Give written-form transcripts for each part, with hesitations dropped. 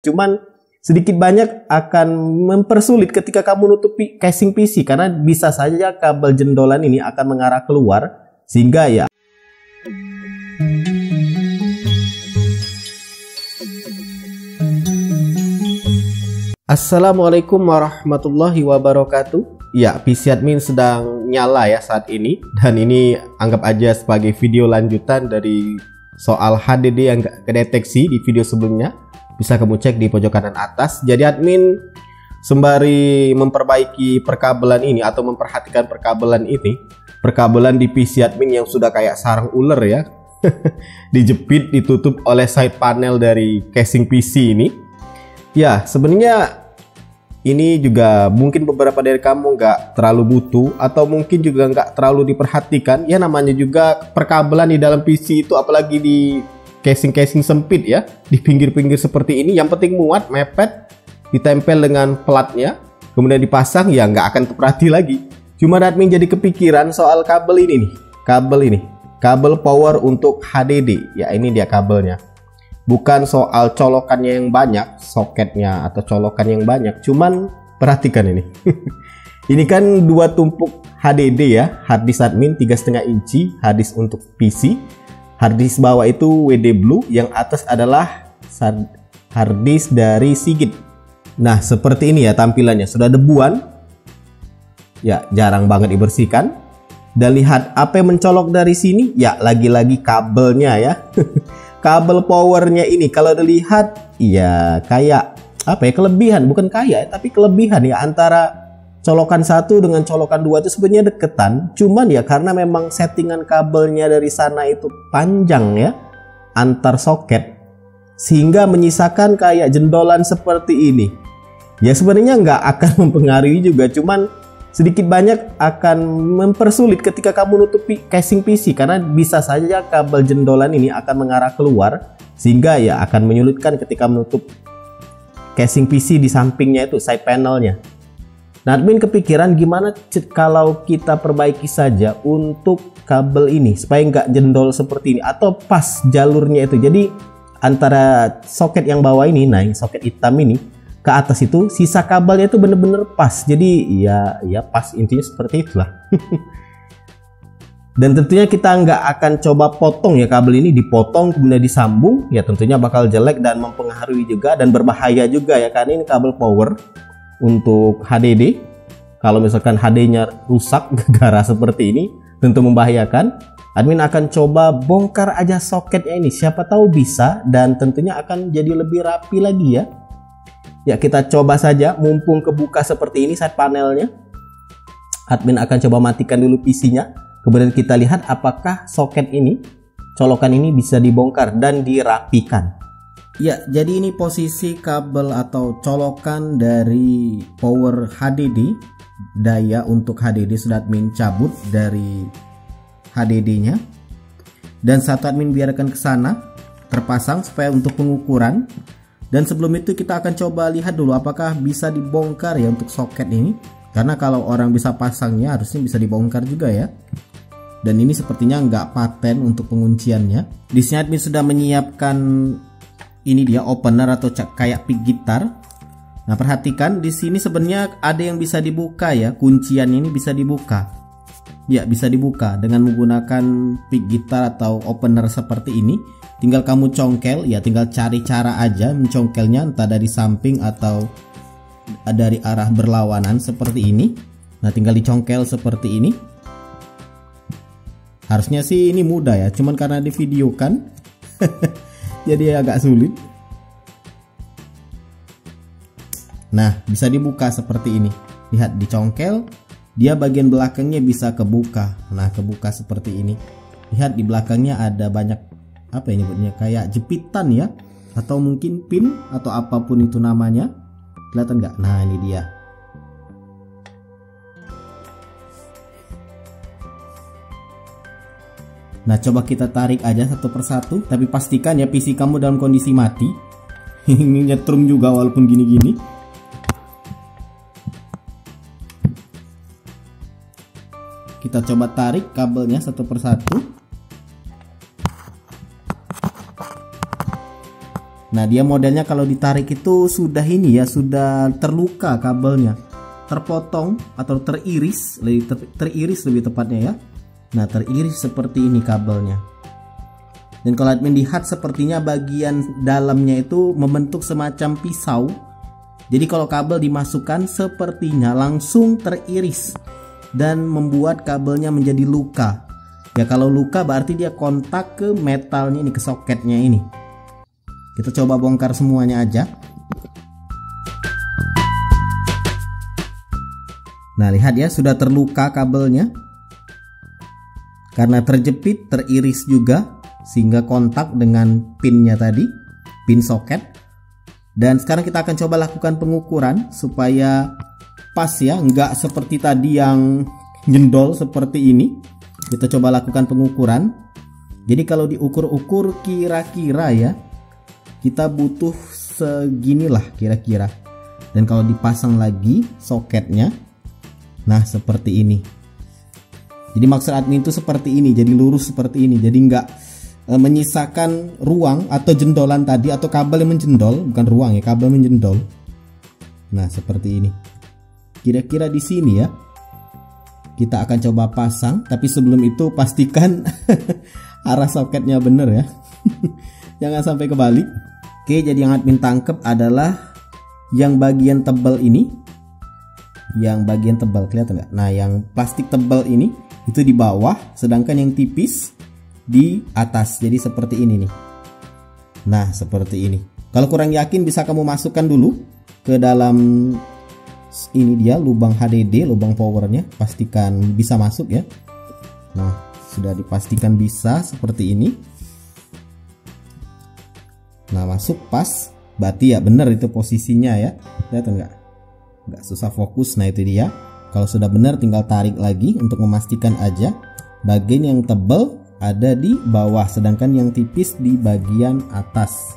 cuman sedikit banyak akan mempersulit ketika kamu nutupi casing PC karena bisa saja kabel jendolan ini akan mengarah keluar sehingga ya Assalamualaikum warahmatullahi wabarakatuh. Ya, PC admin sedang nyala ya saat ini, dan ini anggap aja sebagai video lanjutan dari soal HDD yang kedeteksi di video sebelumnya. Bisa kamu cek di pojok kanan atas. Jadi admin sembari memperbaiki perkabelan ini atau memperhatikan perkabelan ini, perkabelan di PC admin yang sudah kayak sarang ular ya. Dijepit, ditutup oleh side panel dari casing PC ini. Ya, sebenarnya ini juga mungkin beberapa dari kamu nggak terlalu butuh atau mungkin juga nggak terlalu diperhatikan. Ya namanya juga perkabelan di dalam PC itu, apalagi di casing-casing sempit ya, di pinggir-pinggir seperti ini. Yang penting muat, mepet, ditempel dengan platnya, kemudian dipasang, ya nggak akan terperhati lagi. Cuma admin jadi kepikiran soal kabel ini nih, kabel power untuk HDD. Ya ini dia kabelnya. Bukan soal colokannya yang banyak, soketnya atau colokan yang banyak. Cuman perhatikan ini. Ini kan dua tumpuk HDD ya, harddisk admin 3,5 inci, harddisk untuk PC. Harddisk bawah itu WD Blue, yang atas adalah harddisk dari Seagate. Nah seperti ini ya tampilannya, sudah debuan. Ya jarang banget dibersihkan. Dan lihat apa yang mencolok dari sini, ya lagi-lagi kabelnya ya. Kabel powernya ini kalau dilihat ya kayak apa ya, kelebihan, bukan kayak tapi kelebihan ya, antara colokan 1 dengan colokan 2 itu sebenarnya deketan, cuman ya karena memang settingan kabelnya dari sana itu panjang ya antar soket, sehingga menyisakan kayak jendolan seperti ini. Ya sebenarnya nggak akan mempengaruhi juga, cuman sedikit banyak akan mempersulit ketika kamu nutupi casing PC karena bisa saja kabel jendolan ini akan mengarah keluar, sehingga ya akan menyulitkan ketika menutup casing PC di sampingnya itu, side panelnya. Nah admin kepikiran gimana kalau kita perbaiki saja untuk kabel ini supaya nggak jendol seperti ini, atau pas jalurnya itu. Jadi antara soket yang bawah ini, nah yang soket hitam ini ke atas itu sisa kabelnya itu bener-bener pas. Jadi ya pas, intinya seperti itulah. Dan tentunya kita nggak akan coba potong ya kabel ini, dipotong kemudian disambung, ya tentunya bakal jelek dan mempengaruhi juga dan berbahaya juga ya, karena ini kabel power untuk HDD. Kalau misalkan HD-nya rusak gara-gara seperti ini tentu membahayakan. Admin akan coba bongkar aja soketnya ini, siapa tahu bisa, dan tentunya akan jadi lebih rapi lagi ya. Ya kita coba saja, mumpung kebuka seperti ini side panelnya. Admin akan coba matikan dulu PC-nya. Kemudian kita lihat apakah soket ini, colokan ini bisa dibongkar dan dirapikan. Ya jadi ini posisi kabel atau colokan dari power HDD. Daya untuk HDD sudah admin cabut dari HDD-nya. Dan satu admin biarkan ke sana terpasang supaya untuk pengukuran. Dan sebelum itu kita akan coba lihat dulu apakah bisa dibongkar ya untuk soket ini. Karena kalau orang bisa pasangnya harusnya bisa dibongkar juga ya. Dan ini sepertinya nggak paten untuk pengunciannya. Di sini admin sudah menyiapkan ini dia opener atau kayak pick gitar. Nah perhatikan di sini sebenarnya ada yang bisa dibuka ya. Kunciannya ini bisa dibuka. Ya bisa dibuka dengan menggunakan pick gitar atau opener seperti ini. Tinggal kamu congkel ya, tinggal cari cara aja mencongkelnya, entah dari samping atau dari arah berlawanan seperti ini. Nah tinggal dicongkel seperti ini. Harusnya sih ini mudah ya, cuman karena di video kan jadi agak sulit. Nah bisa dibuka seperti ini. Lihat dicongkel, dia bagian belakangnya bisa kebuka. Nah kebuka seperti ini. Lihat di belakangnya ada banyak apa ini nyebutnya, kayak jepitan ya, atau mungkin pin atau apapun itu namanya. Kelihatan nggak? Nah ini dia. Nah coba kita tarik aja satu persatu, tapi pastikan ya PC kamu dalam kondisi mati. Ini nyetrum juga walaupun gini-gini. Kita coba tarik kabelnya satu persatu. Nah, dia modelnya kalau ditarik itu sudah ini ya, sudah terluka kabelnya, terpotong atau teriris, teriris lebih tepatnya ya. Nah, teriris seperti ini kabelnya. Dan kalau admin lihat sepertinya bagian dalamnya itu membentuk semacam pisau. Jadi kalau kabel dimasukkan sepertinya langsung teriris dan membuat kabelnya menjadi luka. Ya kalau luka berarti dia kontak ke metalnya ini, ke soketnya ini. Kita coba bongkar semuanya aja. Nah, lihat ya, sudah terluka kabelnya. Karena terjepit, teriris juga sehingga kontak dengan pinnya tadi, pin soket. Dan sekarang kita akan coba lakukan pengukuran supaya pas ya, nggak seperti tadi yang jendol seperti ini. Kita coba lakukan pengukuran. Jadi kalau diukur-ukur kira-kira ya, kita butuh seginilah kira-kira. Dan kalau dipasang lagi soketnya, nah seperti ini. Jadi maksud admin itu seperti ini, jadi lurus seperti ini, jadi nggak menyisakan ruang atau jendolan tadi, atau kabel yang menjendol, bukan ruang ya, kabel menjendol. Nah seperti ini. Kira-kira di sini ya. Kita akan coba pasang, tapi sebelum itu pastikan arah soketnya bener ya. Jangan sampai kebalik. Oke, jadi yang admin tangkep adalah yang bagian tebal ini. Yang bagian tebal, kelihatan nggak? Nah, yang plastik tebal ini itu di bawah, sedangkan yang tipis di atas. Jadi seperti ini nih. Nah, seperti ini. Kalau kurang yakin bisa kamu masukkan dulu ke dalam ini dia lubang HDD, lubang powernya. Pastikan bisa masuk ya. Nah, sudah dipastikan bisa seperti ini. Nah, masuk pas. Berarti ya benar itu posisinya ya. Lihat enggak? Enggak susah fokus. Nah, itu dia. Kalau sudah benar tinggal tarik lagi untuk memastikan aja bagian yang tebal ada di bawah, sedangkan yang tipis di bagian atas.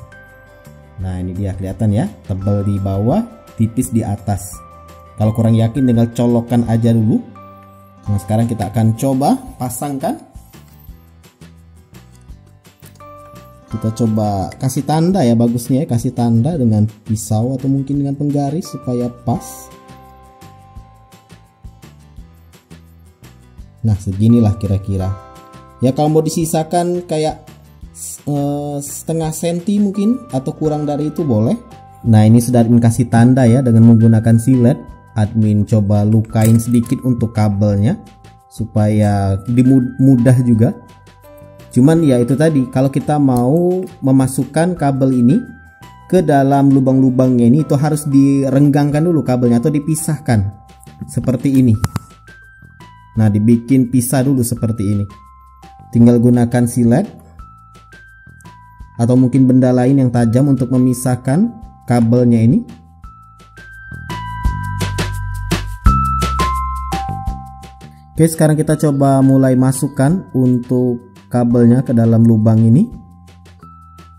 Nah, ini dia kelihatan ya, tebal di bawah, tipis di atas. Kalau kurang yakin tinggal colokkan aja dulu. Nah, sekarang kita akan coba pasangkan. Kita coba kasih tanda ya, bagusnya ya, kasih tanda dengan pisau atau mungkin dengan penggaris supaya pas. Nah, seginilah kira-kira. Ya kalau mau disisakan kayak setengah senti mungkin atau kurang dari itu boleh. Nah, ini sudah admin kasih tanda ya dengan menggunakan silet. Admin coba lukain sedikit untuk kabelnya supaya mudah juga. Cuman ya itu tadi, kalau kita mau memasukkan kabel ini ke dalam lubang-lubangnya ini, itu harus direnggangkan dulu kabelnya atau dipisahkan seperti ini. Nah, dibikin pisah dulu seperti ini. Tinggal gunakan silet atau mungkin benda lain yang tajam untuk memisahkan kabelnya ini. Oke, sekarang kita coba mulai masukkan untuk kabelnya ke dalam lubang ini.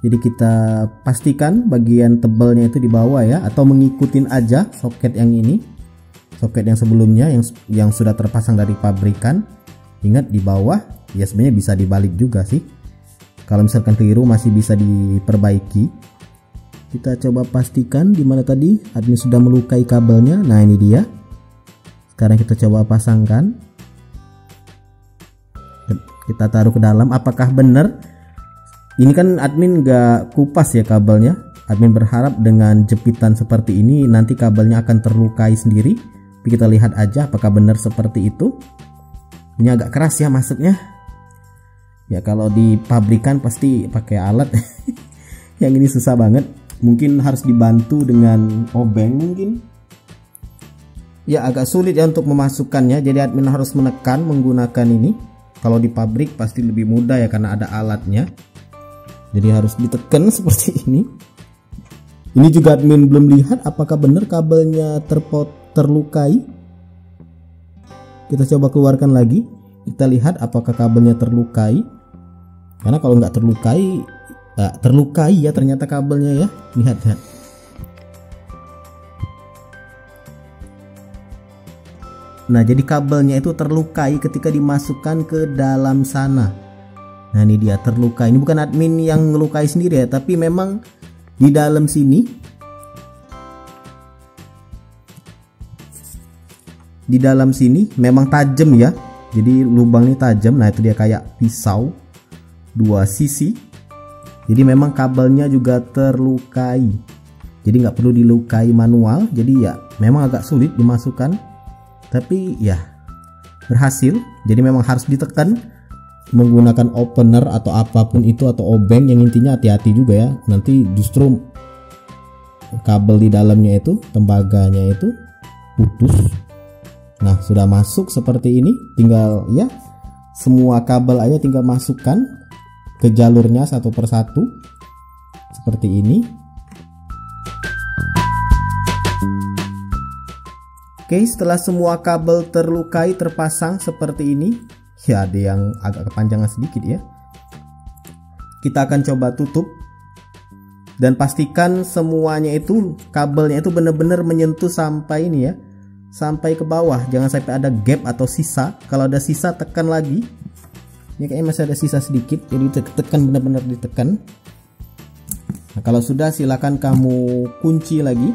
Jadi kita pastikan bagian tebalnya itu di bawah ya, atau mengikutin aja soket yang ini, soket yang sebelumnya yang sudah terpasang dari pabrikan. Ingat di bawah, ya sebenarnya bisa dibalik juga sih. Kalau misalkan keliru masih bisa diperbaiki. Kita coba pastikan di mana tadi admin sudah melukai kabelnya. Nah, ini dia. Sekarang kita coba pasangkan. Kita taruh ke dalam. Apakah benar? Ini kan admin nggak kupas ya kabelnya. Admin berharap dengan jepitan seperti ini nanti kabelnya akan terlukai sendiri. Tapi kita lihat aja apakah benar seperti itu. Ini agak keras ya masuknya. Ya kalau di pabrikan pasti pakai alat. Yang ini susah banget. Mungkin harus dibantu dengan obeng mungkin. Ya agak sulit ya untuk memasukkannya. Jadi admin harus menekan menggunakan ini. Kalau di pabrik pasti lebih mudah ya karena ada alatnya. Jadi harus ditekan seperti ini. Ini juga admin belum lihat apakah benar kabelnya terlukai. Kita coba keluarkan lagi. Kita lihat apakah kabelnya terlukai. Karena kalau nggak terlukai ya ternyata kabelnya ya. Lihat. Nah, jadi kabelnya itu terlukai ketika dimasukkan ke dalam sana. Nah, ini dia terlukai. Ini bukan admin yang ngelukai sendiri ya, tapi memang Di dalam sini, memang tajam ya. Jadi lubang ini tajam. Nah, itu dia kayak pisau dua sisi. Jadi memang kabelnya juga terlukai. Jadi nggak perlu dilukai manual. Jadi ya memang agak sulit dimasukkan. Tapi ya berhasil. Jadi memang harus ditekan menggunakan opener atau apapun itu, atau obeng. Yang intinya hati-hati juga ya. Nanti justru kabel di dalamnya itu, tembaganya itu putus. Nah, sudah masuk seperti ini, tinggal ya semua kabel aja tinggal masukkan ke jalurnya satu persatu seperti ini. Oke, setelah semua kabel terlukai terpasang seperti ini, ya ada yang agak kepanjangan sedikit ya. Kita akan coba tutup dan pastikan semuanya itu kabelnya itu benar-benar menyentuh sampai ini ya. Sampai ke bawah, jangan sampai ada gap atau sisa. Kalau ada sisa tekan lagi. Ini kayaknya masih ada sisa sedikit, jadi tekan, benar-benar ditekan. Nah, kalau sudah silakan kamu kunci lagi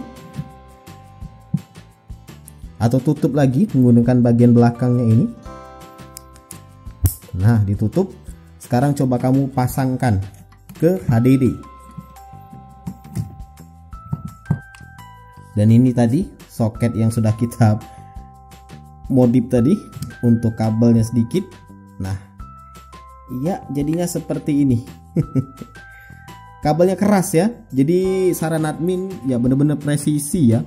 atau tutup lagi menggunakan bagian belakangnya ini. Nah, ditutup. Sekarang coba kamu pasangkan ke HDD. Dan ini tadi soket yang sudah kita modif tadi untuk kabelnya sedikit. Nah, iya jadinya seperti ini. Kabelnya keras ya. Jadi saran admin ya bener-bener presisi ya.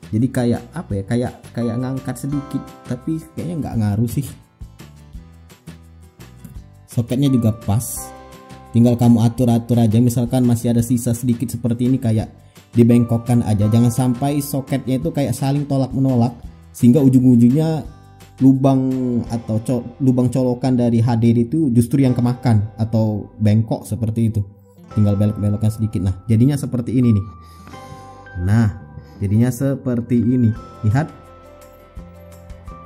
Jadi kayak apa ya? Kayak ngangkat sedikit, tapi kayaknya nggak ngaruh sih. Soketnya juga pas. Tinggal kamu atur-atur aja. Misalkan masih ada sisa sedikit seperti ini, kayak dibengkokkan aja. Jangan sampai soketnya itu kayak saling tolak menolak sehingga ujung-ujungnya lubang atau lubang colokan dari HDD itu justru yang kemakan atau bengkok seperti itu. Tinggal belok-belokkan sedikit. Nah, jadinya seperti ini nih. Nah, jadinya seperti ini. Lihat,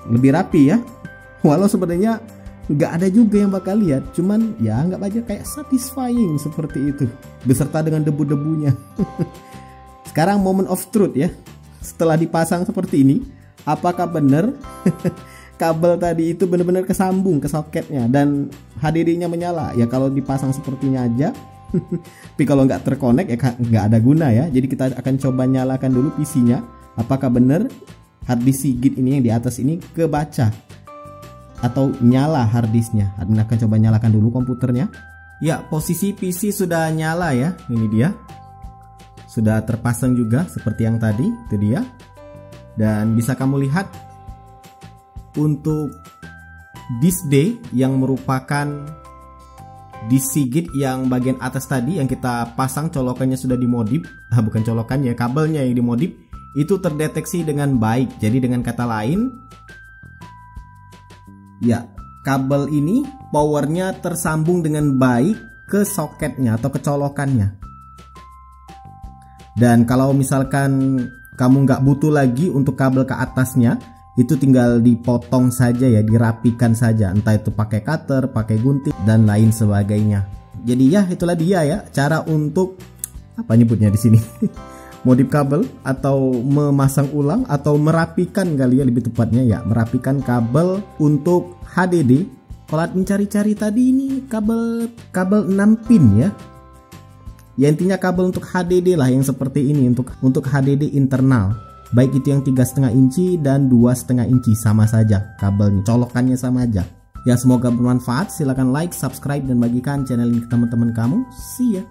lebih rapi ya. Walau sebenarnya nggak ada juga yang bakal lihat, cuman ya anggap aja kayak satisfying seperti itu beserta dengan debu-debunya. Sekarang moment of truth ya. Setelah dipasang seperti ini, apakah benar kabel tadi itu benar-benar kesambung ke soketnya dan HDD-nya menyala? Ya kalau dipasang sepertinya aja. Tapi kalau nggak terkonek ya nggak ada guna ya. Jadi kita akan coba nyalakan dulu PC-nya. Apakah benar harddisk Seagate ini yang di atas ini kebaca atau nyala harddisknya? Admin akan coba nyalakan dulu komputernya. Ya, posisi PC sudah nyala ya. Ini dia. Sudah terpasang juga seperti yang tadi, itu dia. Dan bisa kamu lihat untuk disk D yang merupakan disk Seagate yang bagian atas tadi yang kita pasang colokannya sudah dimodif. Bukan colokannya, kabelnya yang dimodif itu terdeteksi dengan baik. Jadi dengan kata lain, ya kabel ini powernya tersambung dengan baik ke soketnya atau ke colokannya. Dan kalau misalkan kamu nggak butuh lagi untuk kabel ke atasnya, itu tinggal dipotong saja ya, dirapikan saja, entah itu pakai cutter, pakai gunting dan lain sebagainya. Jadi ya itulah dia ya cara untuk apa nyebutnya di sini, modif kabel atau memasang ulang atau merapikan kali ya, lebih tepatnya ya merapikan kabel untuk HDD. Kalau mencari-cari tadi ini kabel 6 pin ya. Ya intinya kabel untuk HDD lah yang seperti ini, untuk HDD internal. Baik itu yang 3,5 inci dan 2,5 inci sama saja kabelnya, colokannya sama aja. Ya semoga bermanfaat. Silahkan like, subscribe dan bagikan channel ini ke teman-teman kamu. See ya.